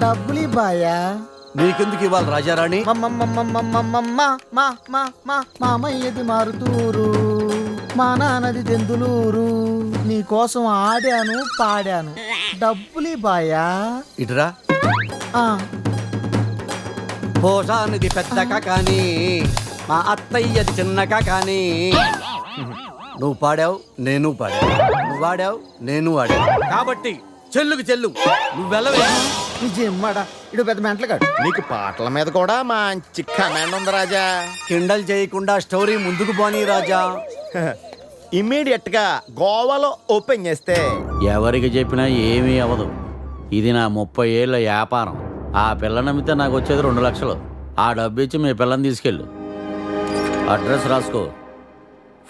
డబ్బులు బాయా. నీకెందుకు ఇవ్వాలి రాజారాణి? మామయ్యది మారుతూరు, మా నాన్నది దెందులూరు. నీ కోసం ఆడాను పాడాను, డబ్బులు బాయా. ఇటురా. ఆ, పోషానిది పెద్దక కానీ మా అత్తయ్యది చిన్నక కానీ. నువ్వు పాడావు, నేను పాడావు. నువ్వు వాడావు, నేను వాడావు. కాబట్టి చెల్లుకు చెల్లు. నువ్వు వెళ్ళవే. నిజమ్మడా, ఇడు పెద్ద మెంటలు కాడు. నీకు పాటల మీద కూడా మంచి కమాండ్ ఉంది రాజా. కిండల్ చేయకుండా స్టోరీ ముందుకు పోనీ రాజా. ఇమ్మీడియట్ గా గోవాలో ఓపెన్ చేస్తే ఎవరికి చెప్పినా ఏమీ అవ్వదు. ఇది నా 30 ఏళ్ళ వ్యాపారం. ఆ పిల్ల నమ్మితే నాకు వచ్చేది 2 లక్షలు. ఆ డబ్బు ఇచ్చి మీ పిల్లని తీసుకెళ్ళు. అడ్రస్ రాసుకో.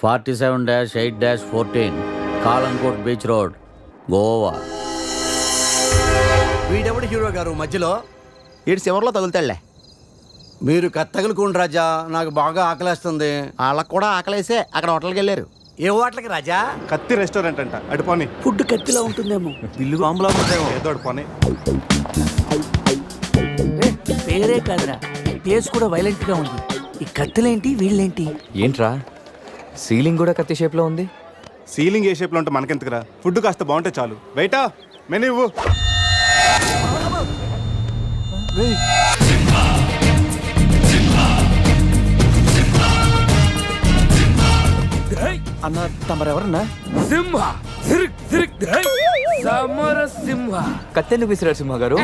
47-8-14 కాలంకోట్ బీచ్ రోడ్, గోవా. వీడెవడు హీరో గారు మధ్యలో? ఇటు చివరిలో తగులుతాడులే. మీరు కత్తగలుకోండి రాజా, నాకు బాగా ఆకలేస్తుంది. వాళ్ళకు కూడా ఆకలేసే అక్కడ హోటల్కి వెళ్ళారు. ఏ హోటల్కి రాజా? కత్తి రెస్టారెంట్ అంట. అడుపోని ఫుడ్ కత్తిలో ఉంటుందేమో, బిల్లు బాంబులో ఉంటుందేమో. ఏదో అడుపోని. పేరే కాదురా, ప్లేస్ కూడా వైలెంట్ గా ఉంది. ఈ కత్తులేంటి, వీళ్ళేంటి? ఏంట్రా సీలింగ్ కూడా కత్తి షేప్ లో ఉంది? సీలింగ్ ఏ షేప్ లో ఉంటే మనకెందుకురా, ఫుడ్ కాస్త బాగుంటే చాలు. బయట మెనూ ఇవ్వు. అన్న తమరెవరన్నా? సింహ జిరిక్ జిరిక్ సమర సింహ. కత్తెందుకు విసిరారు సింహ గారు?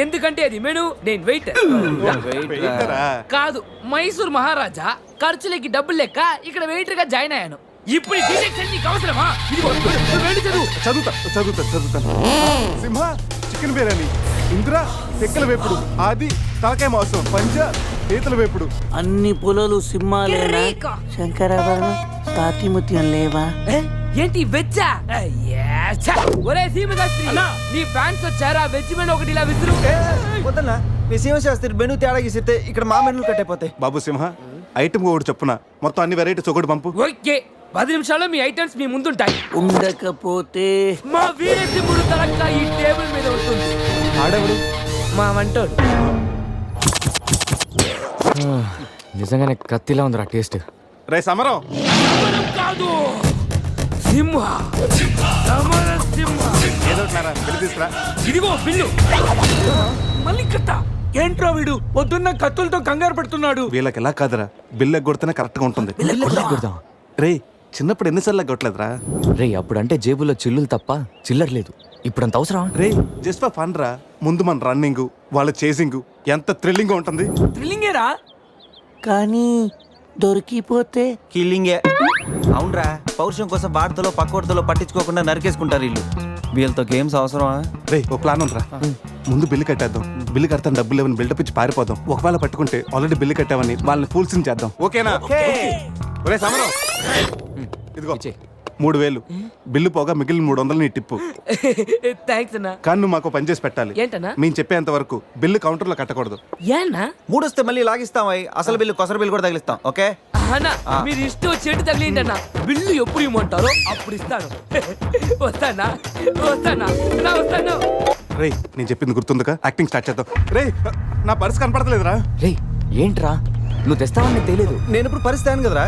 ఎందుకంటే అది మెను, నేను వెయిట్ వెయిటరా? కాదు, మైసూర్ మహారాజా. ఖర్చులకి డబ్బులు లెక్క ఇక్కడ వెయిటర్ గా జాయిన్ అయ్యాను. ఇప్పుడు ఈ డీటెయిల్స్ అన్ని నీకు అవసరమా? ఇదిగో, నువ్వు వెళ్ళి చదువు. చదువుతాను. సింహ చికెన్ బిర్యానీ, ఇంద్ర తెక్కల వేపుడు, ఆది తలకాయ మాంసం, పంజ పీతల వేపుడు. అన్ని పొలాలు సింహాలేనా? శంకరాభరణం సాతిముత్యం లేవా? ఏంటి వెజ్జా? ఒరే సీమశాస్త్రి, నీ ఫ్యాన్స్ వచ్చారా? వెజ్ మెను ఒకటి ఇలా విసురు. వద్దన్నా, మీ సింహశాస్త్రి మెనూ తేడా గీసితే ఇక్కడ మా మెనూ కట్టయిపోతాయి. బాబు సింహ, ఐటమ్ ఒకటి చెప్పున మొత్తం అన్ని వెరైటీస్ ఒకటి పంపు. ఓకే, 10 నిమిషాల్లో మీ ఐటమ్స్ మీ ముందుంటాయి. ఉండకపోతే మా వీరసింహుడు తలక్క ఈ టేబుల్ మీద ఉంటుంది. ఆడెవడు? మా వంటోడు. నిజంగానే కత్తిలా ఉందిరా టేస్ట్. రే సమరం, సమరం కాదు, సింహ. సమర సింహ. ఏదో బిల్లు తీసుకురా. ఇదిగో బిల్లు. మళ్ళీ కత్త. ఏంట్రా వీడు పొద్దున్న కత్తులతో కంగారు పెడుతున్నాడు? వీళ్ళకి ఎలా కాదురా, బిల్లు ఎగ్గొడితేనే కరెక్ట్ గా ఉంటుంది. రే చిన్నప్పుడు ఎన్నిసార్లు ఎగ్గొట్టలేదురా? రే అప్పుడంటే జేబులో చిల్లులు తప్ప చిల్లర లేదు. ఇప్పుడంత అవసరం? రే జస్ట్ ఫర్ ఫన్ రా. ముందు మన రన్నింగ్, వాళ్ళ చేసింగ్ ఎంత థ్రిల్లింగ్ గా ఉంటుంది. థ్రిల్లింగేరా, కానీ దొరికిపోతే కిల్లింగే. అవునరా, పౌరుషం కోసం వార్తలో పక్కోడతలో పట్టించుకోకుండా నరికేసుకుంటారు వీళ్ళు. వీళ్ళతో గేమ్స్ అవసరమా? రే ఒక ప్లాన్ ఉందిరా. ముందు బిల్లు కట్టేద్దాం. బిల్లు కడతాను డబ్బులు లేవని బిల్డప్ ఇచ్చి పారిపోదాం. ఒకవేళ పట్టుకుంటే ఆల్రెడీ బిల్లు కట్టామని వాళ్ళని ఫూల్సింగ్ చేద్దాం. ఓకేనా? ఒరే సమరం, ఇదిగో 3000 బిల్లు పోగా మిగిలిన 300 నీ టిప్పు. థ్యాంక్స్ అన్నా. కానీ నువ్వు మాకు పని చేసి పెట్టాలి. ఏంటన్నా? మేము చెప్పేంత వరకు బిల్లు కౌంటర్ లో కట్టకూడదు. ఏనా? మూడొస్తే మళ్ళీ లాగిస్తాం. అసలు బిల్లు కొసర బిల్లు కూడా తగిలిస్తాం. ఓకే అన్నా, మీరు ఇష్టం చెట్టు తగిలిండి అన్న. బిల్లు ఎప్పుడు ఇమ్మంటారో అప్పుడు ఇస్తాను. వస్తానా వస్తాను. రే నేను చెప్పింది గుర్తుందిగా? యాక్టింగ్ స్టార్ట్ చేద్దాం. రే నా పర్స్ కనపడతలేదురా. రే ఏంట్రా, నువ్వు తెస్తావని నీకు తెలియదు. నేను ఇప్పుడు పరిస్థితి కదరా.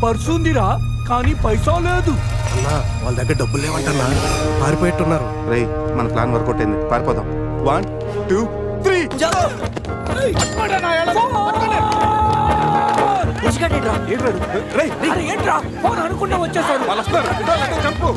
పర్సుందిరా, కానీ పైసా లేదు. వాళ్ళ దగ్గర డబ్బులు లేవంటన్నా, పారిపోయేట్టున్నారు. రే మన ప్లాన్ వర్కౌట్ అయింది, పారిపోదాం. 1 2 3 ఏంట్రా ఫోన్ అనుకున్నా వచ్చేసాడు. వాళ్ళు వస్తారు. చంపు.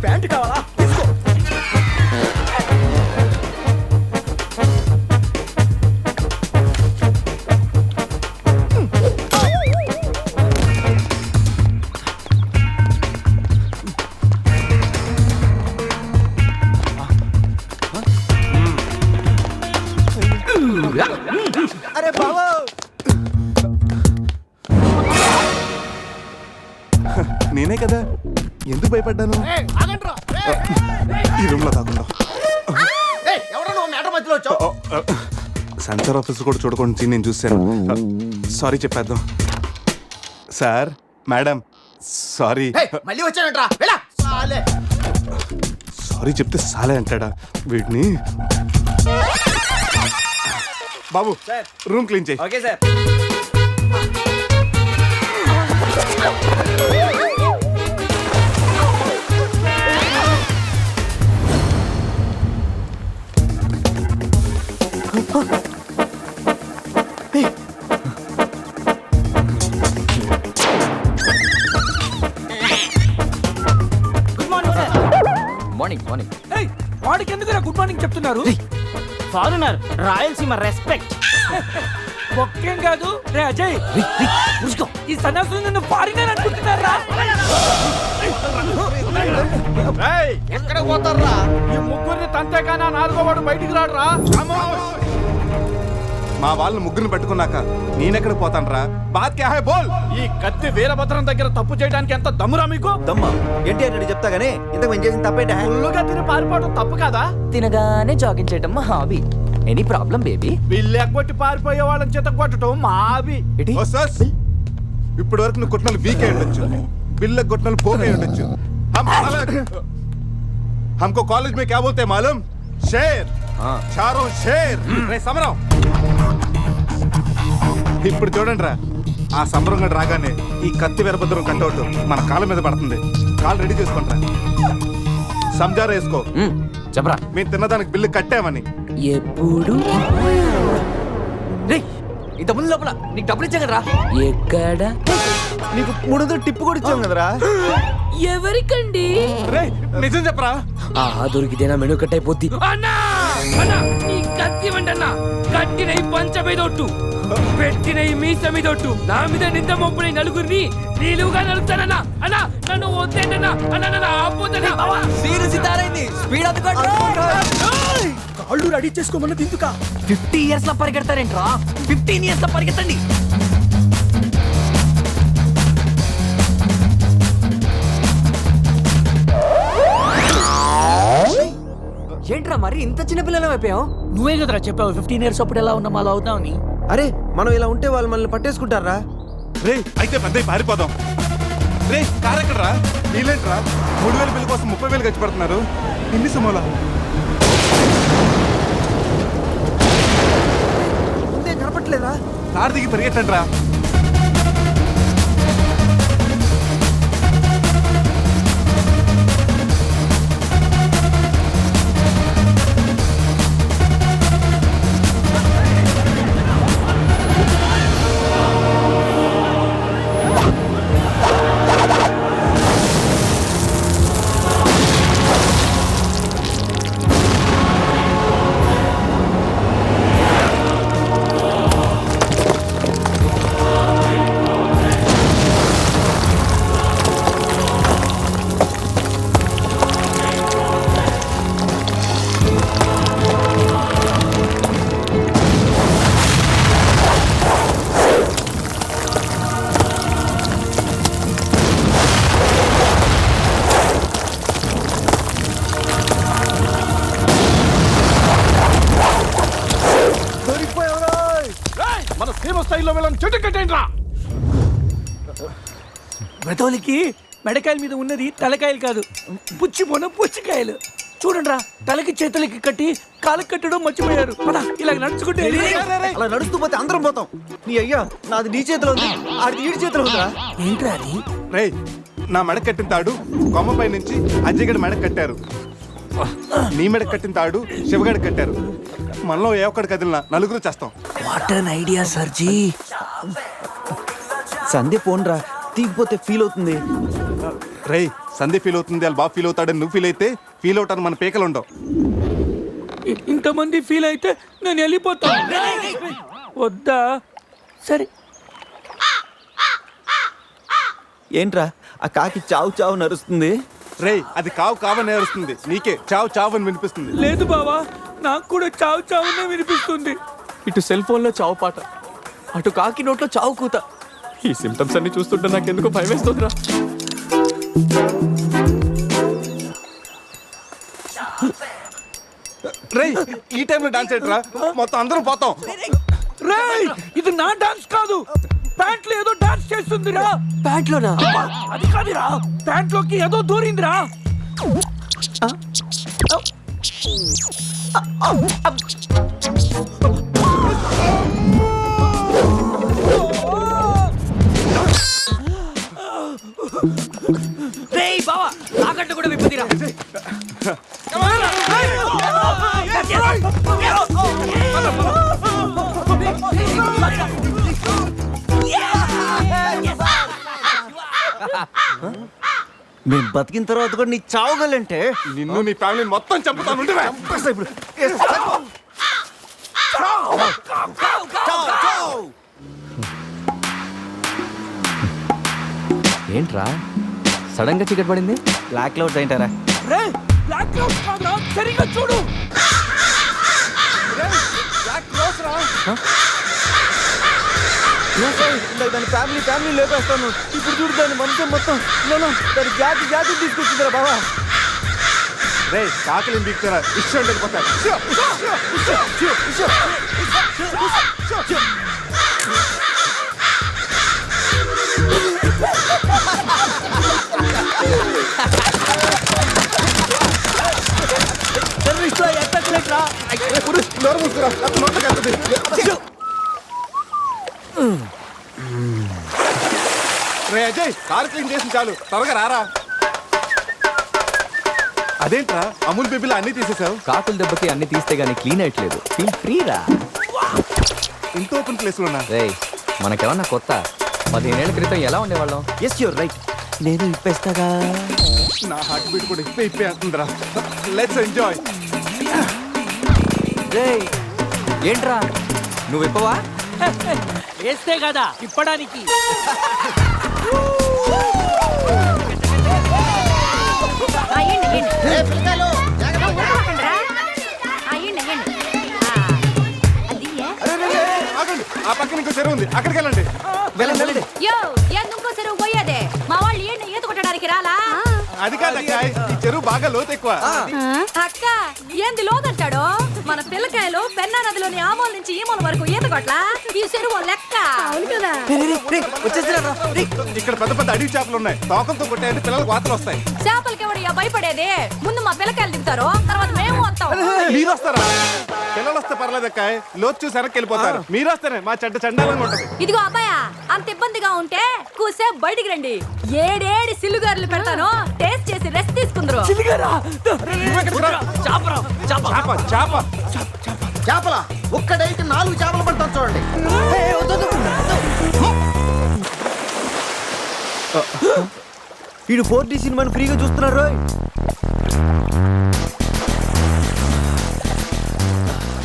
ప్యాంట్ కావాలా? తీసుకో. అరే బాబు, నేనే కదా. ఎందుకు భయపడ్డాను ఈ రూమ్ లో కాకుండా సెన్సార్ ఆఫీస్ కూడా చూడకుండా నేను చూశాను సారీ చెప్పేద్దాం సార్ మేడం సారీ మళ్ళీ వచ్చానంట్రా సారీ చెప్తే సాలే అంటాడా వీడిని బాబు రూమ్ క్లీన్ చేయి ఓకే సార్ మార్నింగ్ మార్నింగ్ ఏయ్, వాడికి ఎందుకు గుడ్ మార్నింగ్ చెప్తున్నారు ఫారినర్ రాయలసీమ రెస్పెక్ట్ ఒక్కేం కాదు రే అజయ్ ఈ సన్యాసులు నిన్ను ఫారినర్ అనుకుంటున్నారా ఎక్కడ పోతారా ఈ ముగ్గురిని తంతేగానా నాలుగో వాడు బయటికి రాడురా మా వాళ్ళని ముగ్గురిని పెట్టుకున్నాక నేనెక్కడ పోతానరా బాత్ క్యా హై బోల్ ఈ కత్తి వీరభద్రం దగ్గర తప్పు చేయడానికి ఎంత దమ్మురా మీకు దమ్మా ఏంటి అంటే చెప్తా గానీ ఇంతకు మేము చేసిన తప్పేంట ఫుల్లుగా తిని పారిపోవడం తప్పు కదా తినగానే జాగింగ్ చేయటం మా hobby any problem baby bill ఎగ్గొట్టి పారిపోయే వాళ్ళని చేత కొట్టడం మా హాబీ ఓ సస్ ఇప్పటి వరకు నువ్వు కొట్టినలు వీక్ అయి ఉండొచ్చు బిల్ల కొట్టినలు పోక్ అయి ఉండొచ్చు हमको कॉलेज में क्या बोलते हैं मालूम शेर चारों शेर రే సమరం ఇప్పుడు చూడండి రా ఆ సమరం గడు రాగానే ఈ కత్తి వీరభద్రం కట్టౌట్ మన కాళ్ళ మీద పడుతుంది కాళ్ళు రెడీ చేసుకుంటారా సంజారా వేసుకో చెప్పరా మేము తిన్నదానికి బిల్లు కట్టామని ఎప్పుడు రే ఇంత ముందు లోపల నీకు డబ్బులు ఇచ్చా కదరా ఎక్కడ నీకు 300 టిప్పు కూడా ఇచ్చాం కదరా ఎవరికండి రే నిజం చెప్పరా దొరికితేనా మెను కట్ అయిపోద్ది అన్నా అన్నా ఈ కత్తి వండన్నా కట్టిన ఈ పంచ మీదొట్టు పెట్టిన ఈ మీస మీదొట్టు నా మీద నింద మొప్పుని నలుగురిని నీలుగా నలుగుతానన్నా అన్నా నన్ను వద్దేంటన్నా అన్నా నన్ను ఆపోతన్నా సీరియస్ ఇతారైంది స్పీడ్ అందుకోండి కాళ్ళు రెడీ చేసుకోమన్నది ఎందుకా 50 ఇయర్స్ లో పరిగెడతారేంట్రా 15 ఇయర్స్ లో పరిగెత్తండి ఏంట్రా మరి ఇంత చిన్న పిల్లలు అయిపోయావు నువ్వే కదరా చెప్పావు 15 ఇయర్స్ అప్పుడు ఎలా ఉన్నాం అలా అవుతామని అరే మనం ఇలా ఉంటే వాళ్ళు మనల్ని పట్టేసుకుంటారా రే అయితే పెద్ద పారిపోదాం రే కార్ ఎక్కడరా వీలేంట్రా 3000 బిల్లు కోసం 30,000 ఖర్చు పెడుతున్నారు ఇన్ని సమోలా ముందే కనపట్లేదా కార్ దిగి పరిగెట్టండి రా మన సీమ స్థాయిలో వెళ్ళని చెట్టు కట్టేయండి రా బ్రతోలికి మెడకాయల మీద ఉన్నది తలకాయలు కాదు పుచ్చికాయలు చూడండి రా తలకి చేతులకి కట్టి కాళ్ళకి కట్టడం మర్చిపోయారు పద ఇలా నడుచుకుంటే అలా నడుస్తూ పోతే అందరం పోతాం నీ అయ్యా నాది నీ చేతిలో ఉంది ఆడిది ఈడి చేతిలో ఉందిరా ఏంట్రా అది రే నా మెడ కట్టిన తాడు కొమ్మపై నుంచి అజయగడ మెడ కట్టారు నీ మెడ కట్టిన తాడు శివగడ కట్టారు మనలో ఏ ఒక్కడి కదిలినా నలుగురు చేస్తాం what an idea sir ji Sandhya phone రా తీగిపోతే ఫీల్ అవుతుంది రే సందీప్ ఫీల్ అవుతుంది వాళ్ళు బాగా ఫీల్ అవుతాడని నువ్వు ఫీల్ అయితే ఫీల్ అవుతాను మన పేకలు ఉండవు ఇంతమంది ఫీల్ అయితే నేను వెళ్ళిపోతా వద్దా సరే ఏంట్రా ఆ కాకి చావు చావు నరుస్తుంది రే అది కావు కావని నేరుస్తుంది నీకే చావు చావు అని వినిపిస్తుంది లేదు బావా నాకు కూడా చావు చావునే వినిపిస్తుంది ఇటు సెల్ ఫోన్లో చావు పాట అటు కాకి నోట్లో చావు కూత ఈ సిమ్టమ్స్ అన్ని చూస్తుంటే నాకెందుకో భయం వేస్తుందిరా రేయ్ ఈ టైంలో డాన్స్ ఏంట్రా మొత్తం అందరం పోతాం. రేయ్ ఇది నా డాన్స్ కాదు, ప్యాంట్లో ఏదో డాన్స్ చేస్తుందిరా. ప్యాంట్లోనా? అది కాదురా, ప్యాంట్లోకి ఏదో దూరిందిరా. రేయ్ బావా తాకట్టు కూడా విప్పుదిరా. మేము బతికిన తర్వాత కూడా నీ చావుగలంటే నిన్ను నీ ఫ్యామిలీ మొత్తం చంపుతాను. ఉండవే. ఇప్పుడు ఏంట్రా సడన్ గా చీకటి పడింది? బ్లాక్ క్లౌడ్స్ ఏంటారా? రేయ్ బ్లాక్ క్లౌడ్స్ కాదురా, సరిగ్గా చూడు. దాని ఫ్యామిలీ లేపేస్తాను. ఇప్పుడు చూడు దాని వంశం మొత్తం దాని జాతి తీసుకొచ్చిందిరా బావా. రేయ్ కాకలిని బీక్తారా ఇష్టం వెళ్ళిపోతారు. నోరు మూసుకురా, అతను నోట్లోకి వెళ్తుంది. రే అజయ్ కారు క్లీన్ చేసి చాలు, త్వరగా రారా. అదేంట్రా అమూల్ బేబీలో అన్ని తీసేసావు? కాకుల దెబ్బకి అన్ని తీస్తే గానీ క్లీన్ అయ్యట్లేదు. ఫీల్ ఫ్రీ రా. ఇంత ఓపెన్ ప్లేస్ ఉన్నా. రేయ్ మనకేమన్నా కొత్త? 15 ఏళ్ల క్రితం ఎలా ఉండేవాళ్ళం? Yes you're right. నేను ఇప్పేస్తాగా. నా హార్ట్ బీట్ కూడా ఇప్పే అంటుందిరా. Let's enjoy. రేయ్ ఏంట్రా నువ్వు ఇప్పవా? వేస్తే కదా ఇప్పడానికి. ఆగండి, ఆ పక్కన ఇంకో చెరువు ఉంది, అక్కడికి వెళ్ళండి. వెళ్ళండి. ఇంకో చెరువు పోయేదే మా వాళ్ళు ఈత కొట్టడానికి రాలా? అది కాదక్క, ఈ చెరువు బాగా లోతు ఎక్కువ. అక్క ఏంది లోదంటాడు? మన పిల్లకాయలు పెన్నా నదిలోని ఆ మూల నుంచి ఈ మూల వరకు ఈత కొట్లా. ఈ చెరువు లెక్క. అవును కదా. వచ్చేసిరా. ఇక్కడ పెద్ద పెద్ద అడవి చేపలు ఉన్నాయి, తోకలతో కొట్టాయంటే పిల్లలకు వాతలు వస్తాయి. చేపలకి ఎవడయ్యా భయపడేది? ముందు మా పిల్లకాయలు దిగుతారు, తర్వాత మేము వస్తాం. మీరు వస్తారా? పిల్లలు వస్తే పర్లేదక్క, లోతు చూసి వెనక్కి వెళ్ళిపోతారు. మీరు వస్తేనే మా చెడ్డ చండాలంగా ఉంటది. ఇదిగో అబ్బాయా, అంత ఇబ్బందిగా ఉంటే కూసే బయటికి రండి. ఏడేడి సిల్లుగారులు పెడతాను, టేస్ట్ చేసి రెస్ట్ తీసుకుందరు. చేపల ఒక్కడైతే 4 చేపలు పడతాను చూడండి. వీడు 4D సినిమాని ఫ్రీగా చూస్తున్నారు.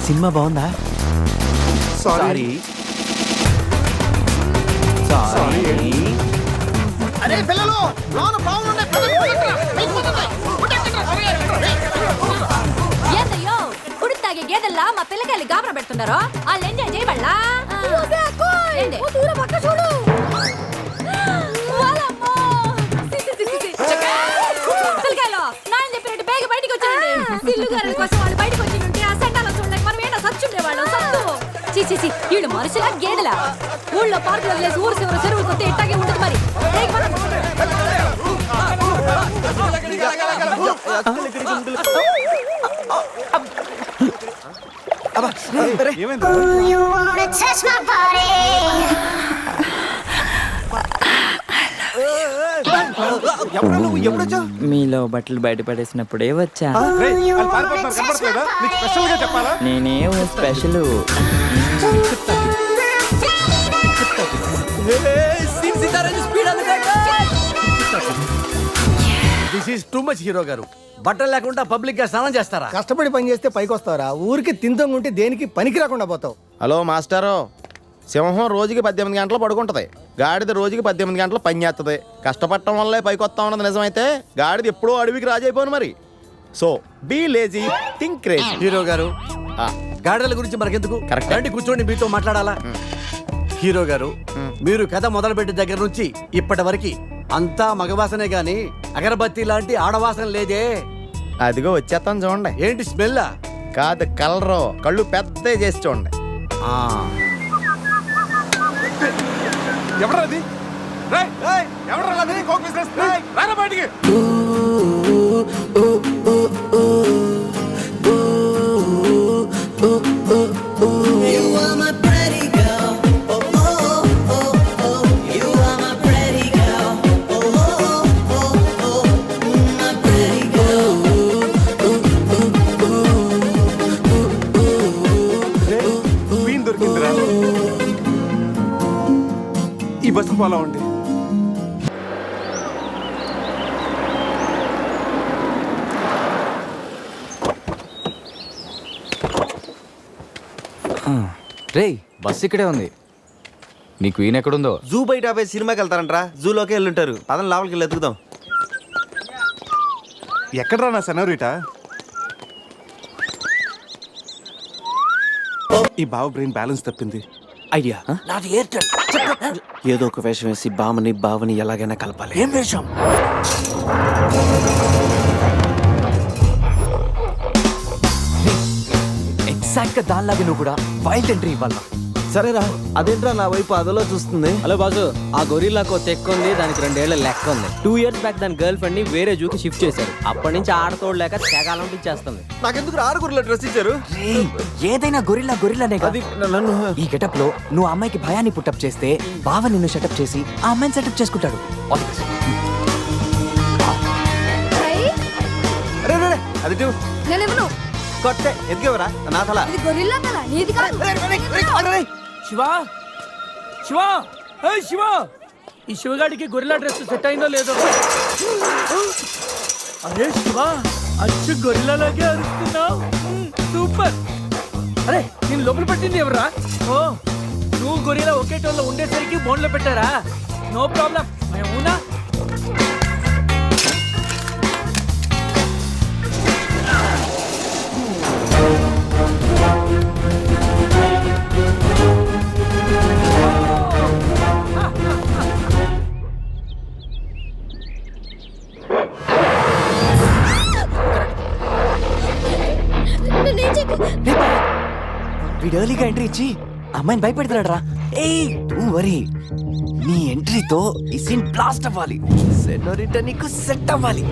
సినిమా బాగుందా? సారీ. అరే పిల్లలు లోన బాగుండే ఏందయ్యో కుడి తాగే గేదెల్లా మా పిల్లకాయలు గాబరా పెడుతున్నారో వాళ్ళు ఎంజాయ్ చేయబడలా? పిల్లకాయలు నాయన చెప్పినట్టు బేగ బయటికి వచ్చేయండి. సిల్లుగారుల కోసం వాళ్ళు బయటకు వచ్చి ఉంటే ఆ సెంటాలో చూడలేక మనం ఏంటో సచ్చుండేవాళ్ళం. సత్తు చీచి వీళ్ళు మనుషులా గేదెలా? ఊళ్ళో పార్కులు వదిలేసి ఊరు చివరి చెరువులు కొత్త ఇట్టాగే ఉంటుంది మరి. ఎప్పుడొచ్చావు? మీలో బట్టలు బయట పడేసినప్పుడే వచ్చా. రేయ్, వాళ్ళు పారిపోతున్నారు, కనపడట్లేదా? నీకు స్పెషల్ గా చెప్పాలా? నేనేం special. This is too much hero గారు. బట్టలు లేకుండా పబ్లిక్ గా స్నానం చేస్తారా? కష్టపడి పని చేస్తే పైకి వస్తారా? ఊరికి తింతంగుంటే దేనికి పనికి రాకుండా పోతావు. హలో మాస్టారు, సింహం రోజుకి 18 గంటలు పడుకుంటది, గాడిద రోజుకి 18 గంటలు పని చేస్తుంది. కష్టపడటం వల్లే పైకి వస్తా ఉన్నది నిజమైతే గాడిద ఎప్పుడో అడవికి రాజైపోను మరి. So be lazy, think crazy. Hero గారు, గాడిదల గురించి మనకెందుకు? కరెక్ట్. రండి కూర్చోండి, మీతో మాట్లాడాలా. హీరో గారు, మీరు కథ మొదలుపెట్టిన దగ్గర నుంచి ఇప్పటి వరకు అంతా మగవాసనే గాని అగరబత్తి లాంటి ఆడవాసన లేదే. అదిగో వచ్చేస్తాను చూడండి. ఏంటి స్మెల్? కాదు కలరు, కళ్ళు పెద్ద చేసి చూడండి. ఎవరా అది? ఎవరా అది? కోక్ బిజినెస్ రారా బయటికి. వీన్ దొరికిందిరా. ఈ బస్సు పోలా ఉంది. రేయ్ బస్ ఇక్కడే ఉంది. నీ క్వీన్ ఎక్కడుందో? జూ బయట పోయి సినిమాకి వెళ్తారంట్రా, జూలోకి వెళ్ళుంటారు. పదం లోపలికి వెళ్ళి ఎత్తుకుదాం. ఎక్కడరా నా సెనోరిటా? ఈ బావ బ్రెయిన్ బ్యాలెన్స్ తప్పింది. ఐడియా. నాది ఎయిర్టెల్. ఏదో ఒక వేషం వేసి బావని ఎలాగైనా కలపాలి. ఏం వేషం? ఎగ్జాక్ట్ గా దానిలాగా నువ్వు కూడా వైల్డ్ ఎంట్రీ ఇవ్వాలా? సరేరా, అదేంట్రా నా వైపు అదలో చూస్తుంది. హలో బాసు, ఆ గొరిల్లాకు తెక్క ఉంది, దానికి 2 ఏళ్ల లెక్క ఉంది. 2 years బ్యాక్ దాని గర్ల్ ఫ్రెండ్ ని వేరే జూకి షిఫ్ట్ చేశారు. అప్పటి నుంచి ఆడతోడలేక తెగాలం ఇచ్చేస్తుంది. నాకెందుకు 6 గుర్రెల డ్రెస్ ఇచ్చారు? ఏదైనా గొరిల్లానే అది నన్ను ఈ గెటప్ లో నువ్వు అమ్మాయికి భయాన్ని పుట్టప్ చేస్తే బావ నిన్ను సెటప్ చేసి ఆ అమ్మాయిని సెటప్ చేసుకుంటాడు. అరే రే, అది ఇటు. నేనెవను? కొట్టే ఎదిగేవరా నా తల. ఇది గొరిల్లా తల, నీది కాదు. శివ శివ ఏయ్ శివ, ఈ శివగాడికి గొరిల్లా డ్రెస్ సెట్ అయిందో లేదో. అరే శివ, అచ్చు గొరిల్లాలాగే అరుస్తున్నావు. సూపర్. అరే నేను లోపల పట్టింది ఎవరా? ఓ, నువ్వు గొరిల్లా ఒకే టోన్లో ఉండేసరికి బోన్లో పెట్టారా? నో ప్రాబ్లం, మేమునా. వీడు ఎర్లీగా ఎంట్రీ ఇచ్చి అమ్మాయిని భయపెడతాడు రా. ఏయ్ డోంట్ వరీ, నీ ఎంట్రీతో ఈ సీన్ బ్లాస్ట్ అవ్వాలి. సెనోరిటా నీకు సెట్ అవ్వాలి.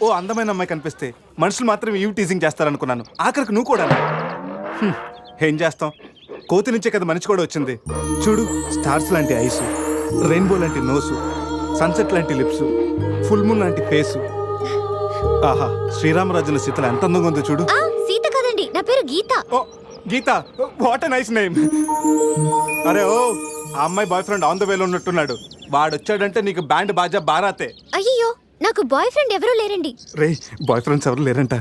ఓ అందమైన అమ్మాయి కనిపిస్తే మనుషులు మాత్రం ఈవ్ టీజింగ్ చేస్తారనుకున్నాను. ఆఖరికి నువ్వు కూడా. ఏం చేస్తాం, కోతి నుంచే కదా మనిషి కూడా వచ్చింది. చూడు, స్టార్స్ లాంటి ఐసు, రెయిన్బో లాంటి నోసు, సన్సెట్ లాంటి లిప్స్, ఫుల్ మూన్ లాంటి ఫేసు. ఆహా, శ్రీరామరాజుల సీతలు ఎంత అందంగా ఉందో చూడు. సీత కదండి, నా పేరు గీత. ఓ గీత, వాట్ ఎ నైస్ నేమ్. అరే ఓ, ఆ అమ్మాయి బాయ్ ఫ్రెండ్ ఆన్ ద వేలో ఉన్నట్టున్నాడు. వాడు వచ్చాడంటే నీకు బ్యాండ్ బాజా బారాతే. అయ్యో, నాకు బాయ్ ఫ్రెండ్ ఎవరూ లేరండి. రే, బాయ్ ఫ్రెండ్స్ ఎవరు లేరంట.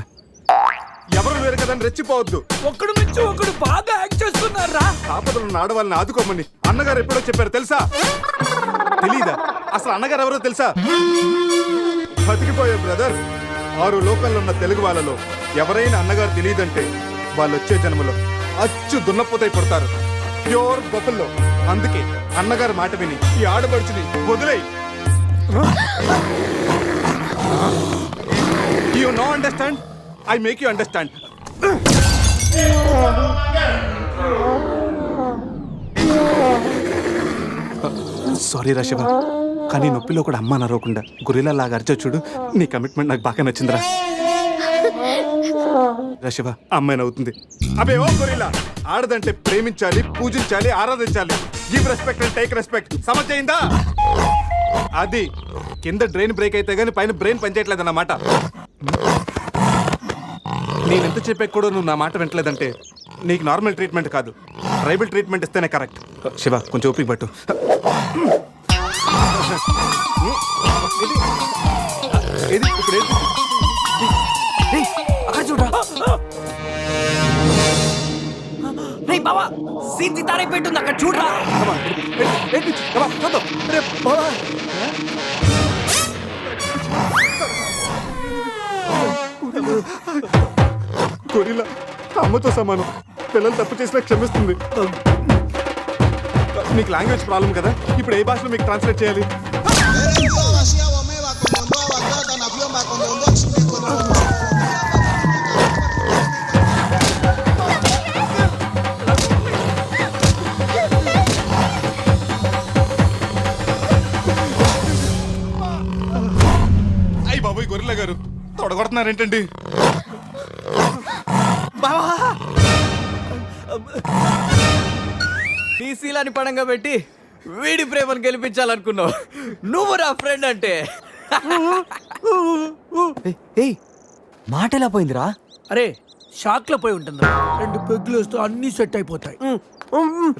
ఎవరు లేరు కదా అని రెచ్చిపోవద్దు. ఒకడు నుంచి ఒకడు బాగా యాక్ట్ చేస్తున్నారా? ఆపదలు ఉన్న ఆడవాళ్ళని ఆదుకోమని అన్నగారు ఎప్పుడో చెప్పారు తెలుసా? తెలీదా? అసలు అన్నగారు ఎవరో తెలుసా? బతికిపోయే బ్రదర్. 6 లోకల్లో ఉన్న తెలుగు వాళ్ళలో ఎవరైనా అన్నగారు తెలియదంటే వాళ్ళు వచ్చే జన్మలో అచ్చు దున్నపోతై పుడతారు. ప్యూర్ బొఫల్లో. అందుకే అన్నగారు మాట విని ఈ ఆడపడుచుని వదిలేయి. You know understand? I make you understand. Sorry రా శివ, కానీ నొప్పిలో కూడా అమ్మ నరవకుండా గురిలా లాగా అరిచో చూడు. నీ కమిట్మెంట్ నాకు బాగా నచ్చిందిరా. రా శివ, అమ్మాయి నవ్వుతుంది. అబే ఓ గురిలా, ఆడదంటే ప్రేమించాలి, పూజించాలి, ఆరాధించాలి. Give respect and take respect. సమజైందా? అది కింద డ్రైన్ బ్రేక్ అయితే గానీ పైన బ్రెయిన్ పనిచేయట్లేదు అన్నమాట. నేనెంత చెప్పా కూడా నువ్వు నా మాట వింటలేదంటే నీకు నార్మల్ ట్రీట్మెంట్ కాదు, ట్రైబల్ ట్రీట్మెంట్ ఇస్తేనే కరెక్ట్. శివ, కొంచెం ఓపిక పట్టు. ఇప్పుడు అక్కడ చూడరా. రేయ్ బావా, సీన్ తారే పెట్టుంది అక్కడ చూడరా. గొరిల్లా అమ్మతో సమానం. పిల్లలు తప్పు చేసినా క్షమిస్తుంది. మీకు లాంగ్వేజ్ ప్రాబ్లం కదా, ఇప్పుడు ఏ భాషలో మీకు ట్రాన్స్లేట్ చేయాలి? అయ్యి బాబోయ్ గొర్రెల గారు తొడగొడుతున్నారేంటండి? బీసీలని పడంగా పెట్టి వీడి ప్రేమను గెలిపించాలనుకున్నావు. నువ్వు నా ఫ్రెండ్ అంటే. ఏయ్ మాట ఎలా పోయిందిరా? అరే షాక్ లో పోయి ఉంటుంది. 2 పెగ్గులు వేస్తూ అన్ని సెట్ అయిపోతాయి.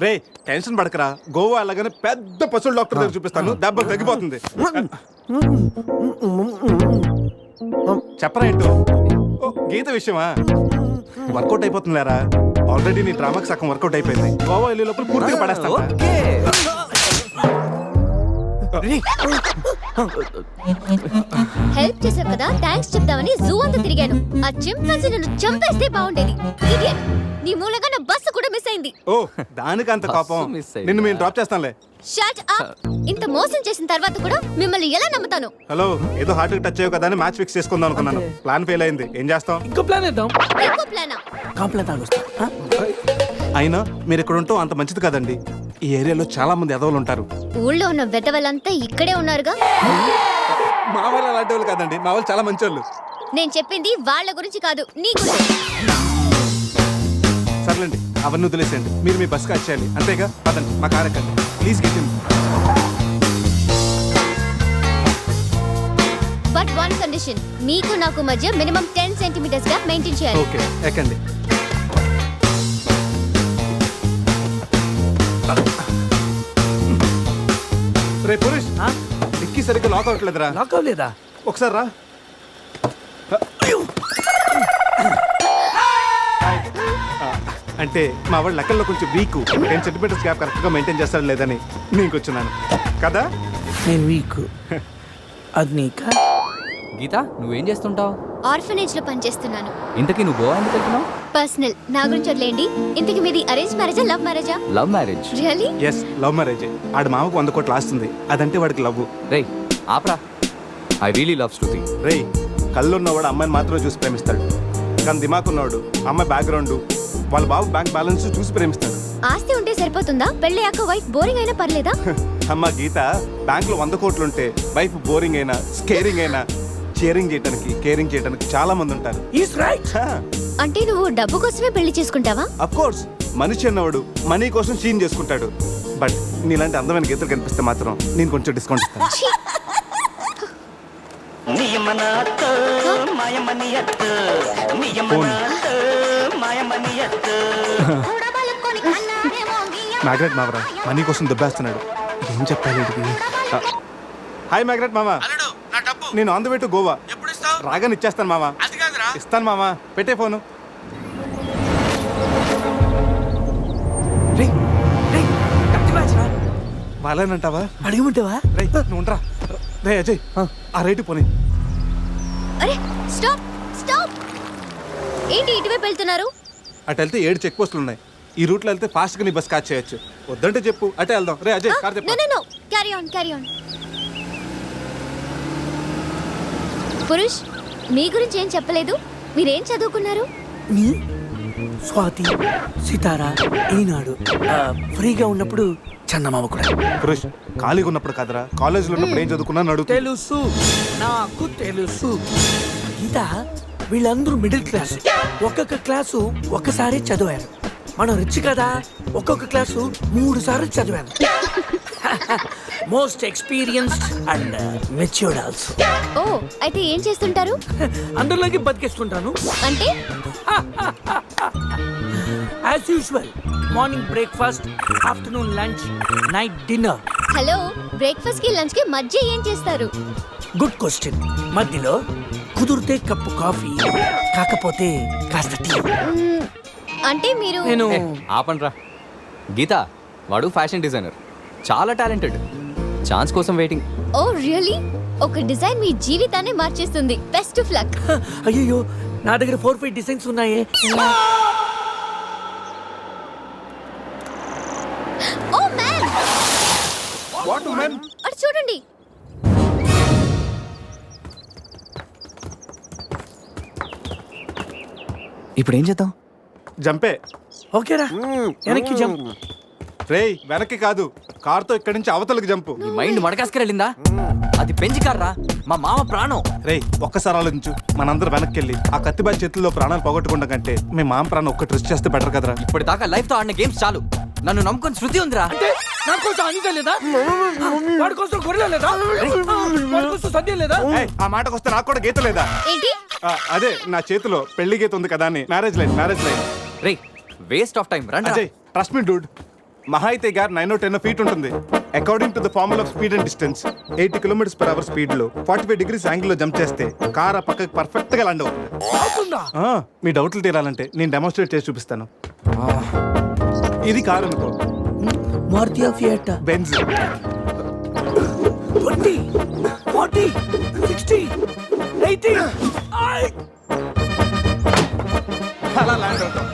రే టెన్షన్ పడకరా, గోవా అలాగనే పెద్ద పశువుల డాక్టర్ దగ్గర చూపిస్తాను, దెబ్బ తగ్గిపోతుంది. చెప్పరా ఏంటో? ఓ, గీత విషయమా? వర్కౌట్ అయిపోతుందిలేరా, ఆల్రెడీ నీ డ్రామాకి సగం వర్కౌట్ అయిపోయింది. గోవా వెళ్ళే లోపల పూర్తిగా పడేస్తాను. ఓకే. హెల్ప్ చేశావు కదా, థ్యాంక్స్ చెప్దామని జూ అంతా తిరిగాను. ఆ చింపాంజీ నన్ను చంపేస్తే బాగుండేది. ఇడియట్, నీ మూలంగా నా బస్సు కూడా మిస్ అయింది. ఓ దానికి అంత కోపం? మిస్ అయింది. నిన్ను మేము డ్రాప్ చేస్తాంలే. Shut up. ఇంత మోసం చేసిన తర్వాత కూడా మిమ్మల్ని ఎలా నమ్ముతాను? హలో, ఏదో హార్ట్ టచ్ అయ్యో కదా అని మ్యాచ్ ఫిక్స్ చేసుకుందాం అనుకున్నాను. ప్లాన్ ఫెయిల్ అయింది, ఏం చేస్తాం? ఇంకో ప్లాన్ వేద్దాం. ఇంకో ప్లానా? కాంప్లైంట్ తాగొస్తా. అయినా మీరు ఇక్కడ ఉంటాం అంత మంచిది కదండి. ఈ ఏరియాలో చాలా మంది ఎదవలు ఉంటారు. ఊళ్ళో ఉన్న వెధవలంతా ఇక్కడే ఉన్నారుగా. మా వాళ్ళు అలాంటి వాళ్ళు కాదండి, మా వాళ్ళు చాలా మంచి వాళ్ళు. నేను చెప్పింది వాళ్ళ గురించి కాదు, నీ గురించి. సర్లేండి, అవన్నీ వదిలేసేయండి. మీరు మీ బస్కి వచ్చేయాలి అంతేగా. పదండి, మా కార్ ఎక్కండి please. Get in. But one condition, మీకు నాకు మధ్య మినిమం 10 సెంటీమీటర్స్ గా మెయింటైన్ చేయాలి. ఓకే, ఎక్కండి. రే పురుష్, డిక్కీ సరిగ్గా లాక్ అవ్వట్లేదురా. లాక్ అవ్వలేదా? ఒకసారి రా. అంటే మా వాడు లెక్కల్లో కొంచెం వీక్, 10 సెంటీమీటర్స్ గ్యాప్ కరెక్ట్గా మెయింటైన్ చేస్తాడు లేదని నేను వచ్చున్నాను కదా. నేను వీక్, అది నీకా? గీత నువ్వేం చేస్తుంటావు? ఆర్ఫనేజ్ లో పనిచేస్తున్నాను. ఇంతకీ నువ్వు గోవా ఎందుకు వెళ్తున్నావు? పర్సనల్, నా గురించి వదిలేండి. ఇంతకీ మీది అరేంజ్ మ్యారేజా, లవ్ మ్యారేజా? Love marriage. Really? Yes, love marriage. ఆడు మామకు 100 కోట్లు ఆస్తుంది, అదంటే వాడికి లవ్. రేయ్ ఆపరా, ఐ రియలీ లవ్ శృతి. రేయ్, కళ్ళు ఉన్నవాడు అమ్మాయిని మాత్రమే చూసి ప్రేమిస్తాడు, కానీ దిమాకు ఉన్నవాడు అమ్మాయి బ్యాక్గ్రౌండ్, వాళ్ళ బాబు బ్యాంక్ బ్యాలెన్స్ చూసి ప్రేమిస్తాడు. ఆస్తి ఉంటే సరిపోతుందా? పెళ్ళయ్యాక వైఫ్ బోరింగ్ అయినా పర్లేదా? అమ్మ గీత, బ్యాంక్ లో 100 కోట్లు ఉంటే వైఫ్ బోరింగ్ అయినా, స్కేరింగ్ అయినా, షేరింగ్ చేయడానికి, కేరింగ్ చేయడానికి చాలా మంది ఉంటారు. Is right. అంటే నువ్వు డబ్బు కోసమే పెళ్లి చేసుకుంటావా? అఫ్ కోర్స్, మనిషి అన్నవాడు మనీ కోసం షీన్ చేసుకుంటాడు. బట్ నీలాంటి అందమైన గీతలు కనిపిస్తే మాత్రం నేను కొంచెం డిస్కౌంట్ ఇస్తాను. ఛీ! ఫోన్. మ్యాగ్రెట్ మావరా మనీ కోసం దుబ్బేస్తున్నాడు, ఏం చెప్పాలి వీడికి? హాయ్ మ్యాగ్రెట్ మామ, నేను on the way to Goa. రాగానే ఇచ్చేస్తాను మామ. ఇస్తాను మామ, పెట్టే ఫోను. వాళ్ళేనంటావా? అడిగమంటావా? రే నువ్వు ఉండరా. రే అజయ్, ఆ రేటు పోనీ. అరే స్టాప్ స్టాప్! ఏంటి ఇటువైపు వెళ్తున్నారు? అటు వెళ్తే 7 చెక్ పోస్టులు ఉన్నాయి. ఈ రూట్లో వెళ్తే ఫాస్ట్గా నీ బస్ క్యాచ్ చేయొచ్చు. వద్దంటే చెప్పు, అటే వెళ్దాం. రే అజయ్, కార్ నో చెప్పు. No no, carry on carry on. Purush, మీ గురించి ఏం చెప్పలేదు. మీరేం చదువుకున్నారు? స్వాతి, సితారా, ఈనాడు. ఫ్రీగా ఉన్నప్పుడు చందమామ కూడా. పురుష్, ఖాళీగా ఉన్నప్పుడు కదరా, కాలేజీలో ఉన్నప్పుడు ఏం చదువుకున్నాను అడుగు. తెలుసు, నాకు తెలుసు. గీత, వీళ్ళందరూ మిడిల్ క్లాస్. ఒక్కొక్క క్లాసు ఒక్కసారి చదివారు. మనం రిచ్ కదా, ఒక్కొక్క క్లాసు 3 సార్లు చదివాను. Most experienced and matured also. ఓ, అయితే ఏం చేస్తుంటారు? అందరిలోకి బతికేస్తుంటాను. అంటే as usual, morning breakfast, afternoon lunch, night dinner. Hello, breakfast కి లంచ్ కి మధ్య ఏం చేస్తారు? Good question. మధ్యలో కుదిరితే కప్పు కాఫీ, కాకపోతే కాస్త టీ. అంటే మీరు నేను ఆపండ్రా. గీత, వాడు ఫ్యాషన్ డిజైనర్, చాలా టాలెంటెడ్. ఛాన్స్ కోసం వెయిటింగ్. ఓ రియల్లీ? ఒక డిజైన్ మీ జీవితాన్ని మార్చేస్తుంది. Best of luck. అయ్యో, నా దగ్గర 4-5 డిజైన్స్ ఉన్నాయే. Oh man, what man? అటు చూడండి. ఇప్పుడు ఏం చేద్దాం? జంపే. ఓకేరా వెనక్కి జంప్. రేయ్ వెనక్కి కాదు, కార్తో ఇక్కడి నుంచి అవతలకి జంపు. నీ మైండ్ మడకాసుకు వెళ్ళిందా? అది పెంచి కార్రా, మా మామ ప్రాణం. రేయ్ ఒక్కసారి ఆలోచించు, మనందరం వెనక్కి వెళ్ళి ఆ కత్తిబాయి చేతుల్లో ప్రాణాలు పోగొట్టుకుంటా కంటే మీ మామ ప్రాణం ఒక్కటి రిస్క్ చేస్తే బెటర్ కదరా. ఇప్పటిదాకా లైఫ్ తో ఆడిన గేమ్స్ చాలు. నన్ను నమ్ముకొని శృతి ఉందిరా. అంటే నా కోసం అనిత లేదా? వాడి కోసం గొర్రెల లేదా? వాడి కోసం సద్య లేదా? ఏయ్, ఆ మాటకు వస్తే నాకు కూడా గీత లేదా? ఏంటి అదే నా చేతిలో పెళ్లి గీత ఉంది కదా అని. Marriage line. Ray waste of time రండి. అజయ్ ట్రస్ట్ మీ డూడ్, మహా అయితే గారు 9-10 ఫీట్ ఉంటుంది. According to the formula of speed and distance 80 km/h speed లో 45 degrees యాంగిల్ లో జంప్ చేస్తే కార్ ఆ పక్కకి పర్ఫెక్ట్ గా ల్యాండ్ అవుతుంది. అవుతుందా? మీ డౌట్లు తీరాలంటే నేను డెమోన్స్ట్రేట్ చేసి చూపిస్తాను. ఇది కారు అనుకో, మారుతి ఫియట్. బెంజ్. 20 40 60 80 అలా ల్యాండ్ అవుతాం.